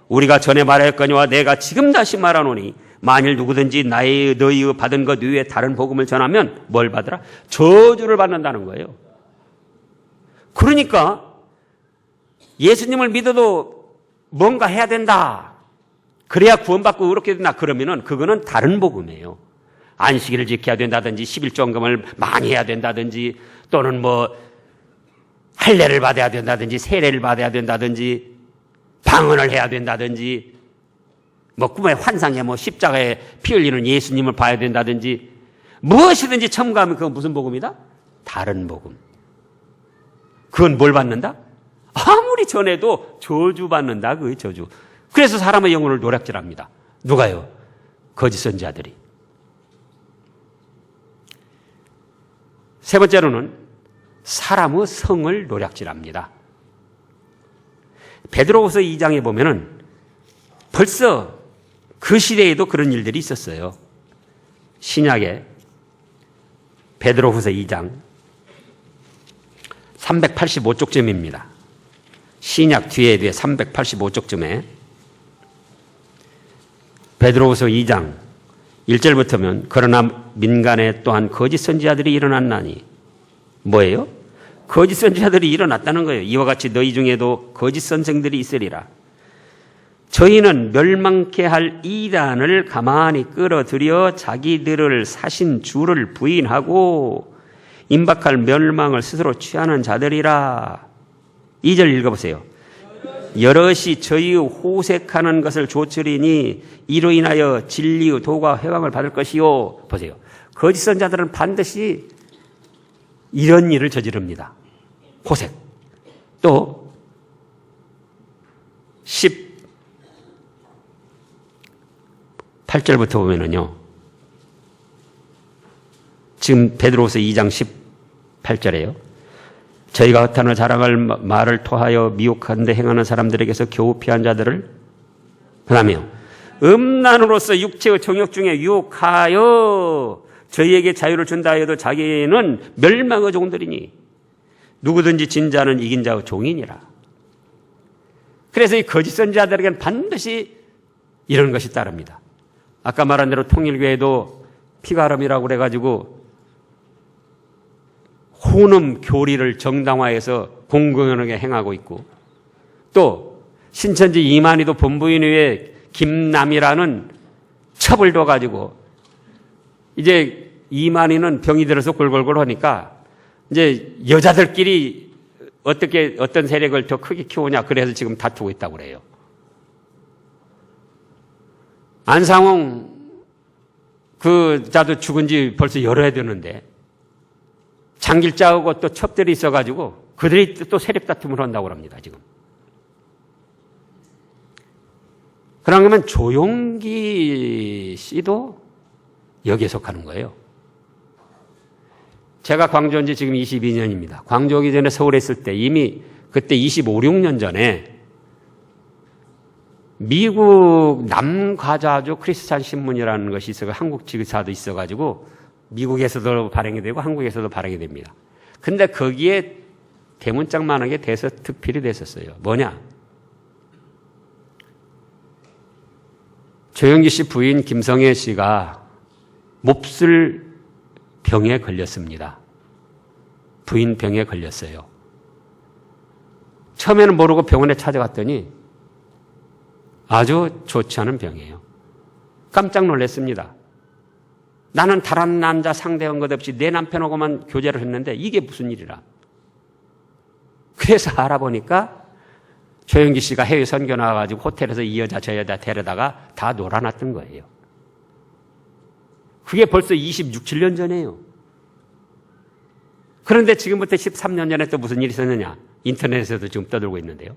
우리가 전에 말하였거니와 내가 지금 다시 말하노니 만일 누구든지 너희의 받은 것 외에 다른 복음을 전하면 뭘 받으라? 저주를 받는다는 거예요. 그러니까 예수님을 믿어도 뭔가 해야 된다. 그래야 구원받고 그렇게 된다. 그러면은 그거는 다른 복음이에요. 안식일을 지켜야 된다든지 11조헌금을 많이 해야 된다든지 또는 뭐 할례를 받아야 된다든지 세례를 받아야 된다든지 방언을 해야 된다든지 뭐 꿈의 환상에 뭐 십자가에 피 흘리는 예수님을 봐야 된다든지 무엇이든지 첨가하면 그건 무슨 복음이다? 다른 복음. 그건 뭘 받는다? 아무리 전해도 저주받는다. 그게 저주. 그래서 사람의 영혼을 노략질합니다. 누가요? 거짓 선지자들이. 세 번째로는 사람의 성을 노략질합니다. 베드로후서 2장에 보면은 벌써 그 시대에도 그런 일들이 있었어요. 신약에 베드로후서 2장 385쪽쯤입니다. 신약 뒤에 385쪽쯤에 베드로후서 2장 1절부터면 그러나 민간에 또한 거짓 선지자들이 일어났나니 뭐예요? 거짓 선지자들이 일어났다는 거예요. 이와 같이 너희 중에도 거짓 선생들이 있으리라. 저희는 멸망케 할 이단을 가만히 끌어들여 자기들을 사신 주를 부인하고 임박할 멸망을 스스로 취하는 자들이라. 2절 읽어보세요. 여럿이 저희의 호색하는 것을 조치리니 이로 인하여 진리의 도가 회방을 받을 것이요. 보세요. 거짓 선자들은 반드시 이런 일을 저지릅니다. 호색. 또 18절부터 보면은요. 지금 베드로후서 2장 18절에요. 저희가 허탄을 자랑할 말을 토하여 미혹한데 행하는 사람들에게서 겨우 피한 자들을 그다음에요. 음란으로서 육체의 정욕 중에 유혹하여 저희에게 자유를 준다 해도 자기는 멸망의 종들이니 누구든지 진 자는 이긴 자의 종이니라. 그래서 이 거짓 선지자들에게는 반드시 이런 것이 따릅니다. 아까 말한 대로 통일교회도 피가름이라고 그래가지고 혼음 교리를 정당화해서 공공연하게 행하고 있고 또 신천지 이만희도 본부인 위에 김남이라는 첩을 둬가지고 이제 이만희는 병이 들어서 골골골 하니까 이제 여자들끼리 어떻게 어떤 세력을 더 크게 키우냐 그래서 지금 다투고 있다고 그래요. 안상홍 그 자도 죽은 지 벌써 여러 해 됐는데 장길자하고 또 첩들이 있어가지고 그들이 또 세력 다툼을 한다고 합니다, 지금. 그러면 조용기 씨도 여기에 속하는 거예요. 제가 광주 온 지 지금 22년입니다. 광주 오기 전에 서울에 있을 때 이미 그때 25, 6년 전에 미국 남과자주 크리스찬 신문이라는 것이 있어서 한국 지사도 있어가지고 미국에서도 발행이 되고 한국에서도 발행이 됩니다. 근데 거기에 대문짝만하게 돼서 특필이 됐었어요. 뭐냐? 조영기 씨 부인 김성애 씨가 몹쓸 병에 걸렸습니다. 부인 병에 걸렸어요. 처음에는 모르고 병원에 찾아갔더니 아주 좋지 않은 병이에요. 깜짝 놀랐습니다. 나는 다른 남자 상대한 것 없이 내 남편하고만 교제를 했는데 이게 무슨 일이라. 그래서 알아보니까 조영기 씨가 해외 선교 나와가지고 호텔에서 이 여자 저 여자 데려다가 다 놀아놨던 거예요. 그게 벌써 26, 7년 전이에요. 그런데 지금부터 13년 전에 또 무슨 일이 있었느냐. 인터넷에서도 지금 떠들고 있는데요.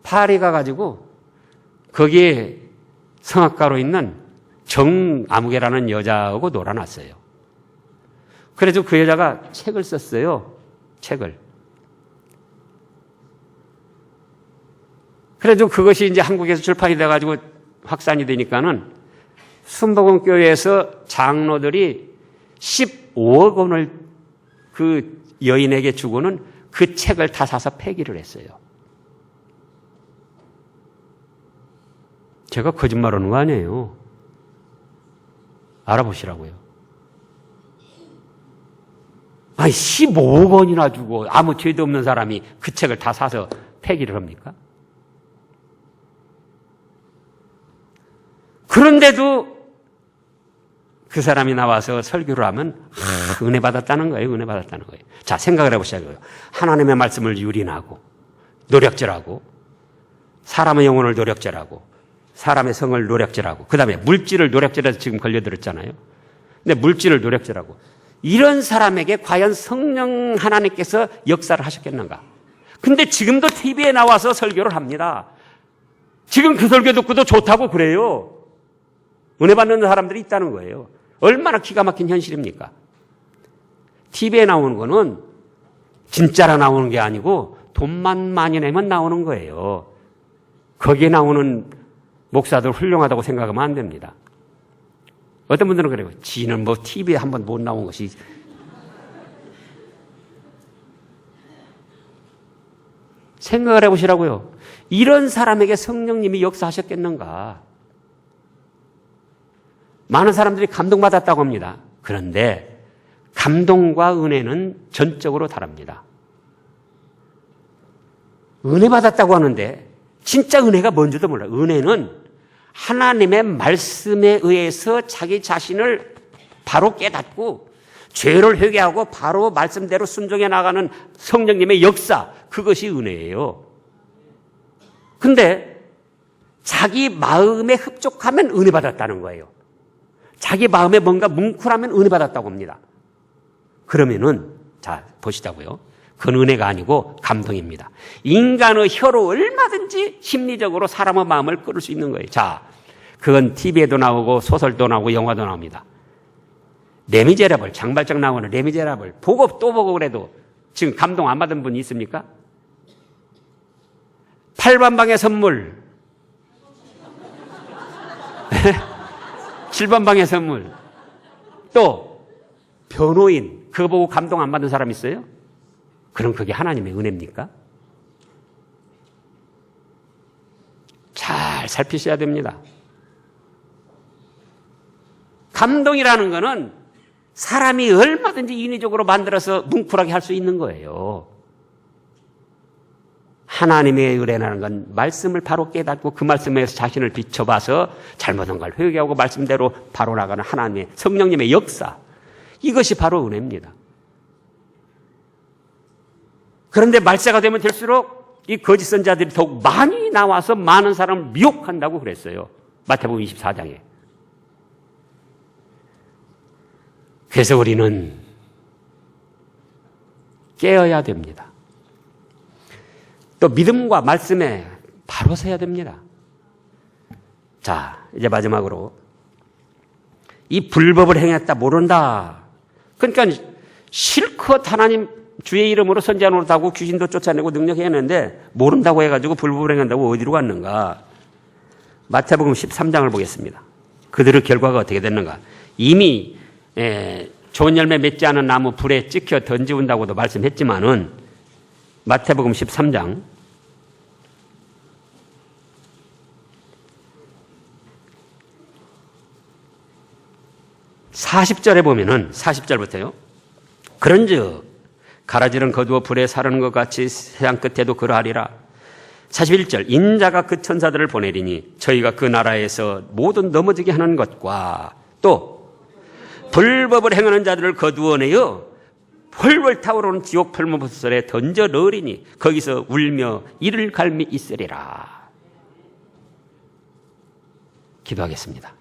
파리 가가지고 거기에 성악가로 있는 정아무개라는 여자하고 놀아놨어요. 그래서 그 여자가 책을 썼어요. 책을. 그래도 그것이 이제 한국에서 출판이 돼가지고 확산이 되니까는 순복음교회에서 장로들이 15억 원을 그 여인에게 주고는 그 책을 다 사서 폐기를 했어요. 제가 거짓말하는 거 아니에요. 알아보시라고요. 아니 15억 원이나 주고 아무 죄도 없는 사람이 그 책을 다 사서 폐기를 합니까? 그런데도 그 사람이 나와서 설교를 하면 은혜 받았다는 거예요. 은혜 받았다는 거예요. 자, 생각을 해보시자고요. 하나님의 말씀을 유린하고 노력질하고 사람의 영혼을 노력질하고 사람의 성을 노력질하고 그 다음에 물질을 노력질해서 지금 걸려들었잖아요. 근데 물질을 노력질하고 이런 사람에게 과연 성령 하나님께서 역사를 하셨겠는가? 근데 지금도 TV에 나와서 설교를 합니다. 지금 그 설교 듣고도 좋다고 그래요. 은혜 받는 사람들이 있다는 거예요. 얼마나 기가 막힌 현실입니까? TV에 나오는 거는 진짜로 나오는 게 아니고 돈만 많이 내면 나오는 거예요. 거기에 나오는 목사들 훌륭하다고 생각하면 안 됩니다. 어떤 분들은 그래요. 지는 뭐 TV에 한번 못 나온 것이. 생각을 해보시라고요. 이런 사람에게 성령님이 역사하셨겠는가? 많은 사람들이 감동받았다고 합니다. 그런데 감동과 은혜는 전적으로 다릅니다. 은혜 받았다고 하는데 진짜 은혜가 뭔지도 몰라요. 은혜는 하나님의 말씀에 의해서 자기 자신을 바로 깨닫고 죄를 회개하고 바로 말씀대로 순종해 나가는 성령님의 역사, 그것이 은혜예요. 근데 자기 마음에 흡족하면 은혜 받았다는 거예요. 자기 마음에 뭔가 뭉클하면 은혜 받았다고 합니다. 그러면은 자 보시자고요. 그건 은혜가 아니고 감동입니다. 인간의 혀로 얼마든지 심리적으로 사람의 마음을 끌을 수 있는 거예요. 자, 그건 TV에도 나오고 소설도 나오고 영화도 나옵니다. 레미제라블, 장발장 나오는 레미제라블 보고 또 보고 그래도 지금 감동 안 받은 분이 있습니까? 8번 선물 7번 방의 선물 또 변호인 그거 보고 감동 안 받은 사람 있어요? 그럼 그게 하나님의 은혜입니까? 잘 살피셔야 됩니다. 감동이라는 거는 사람이 얼마든지 인위적으로 만들어서 뭉클하게 할 수 있는 거예요. 하나님의 은혜라는 건 말씀을 바로 깨닫고 그 말씀에서 자신을 비춰봐서 잘못한 걸 회개하고 말씀대로 바로 나가는 하나님의 성령님의 역사, 이것이 바로 은혜입니다. 그런데 말세가 되면 될수록 이 거짓 선자들이 더욱 많이 나와서 많은 사람을 미혹한다고 그랬어요. 마태복음 24장에. 그래서 우리는 깨어야 됩니다. 또 믿음과 말씀에 바로 서야 됩니다. 자, 이제 마지막으로 이 불법을 행했다 모른다. 그러니까 실컷 하나님 주의 이름으로 선지자 노릇하고 귀신도 쫓아내고 능력했는데 모른다고 해가지고 불법행한다고 어디로 갔는가? 마태복음 13장을 보겠습니다. 그들의 결과가 어떻게 됐는가? 이미 좋은 열매 맺지 않은 나무 불에 찍혀 던지운다고도 말씀했지만은 마태복음 13장 40절에 보면은 40절부터요. 그런즉 가라지는 거두어 불에 사르는 것 같이 세상 끝에도 그러하리라. 41절 인자가 그 천사들을 보내리니 저희가 그 나라에서 모든 넘어지게 하는 것과 또 불법을 행하는 자들을 거두어내어 펄펄 타오르는 지옥 풀무불설에 던져 넣으리니 거기서 울며 이를 갈미 있으리라. 기도하겠습니다.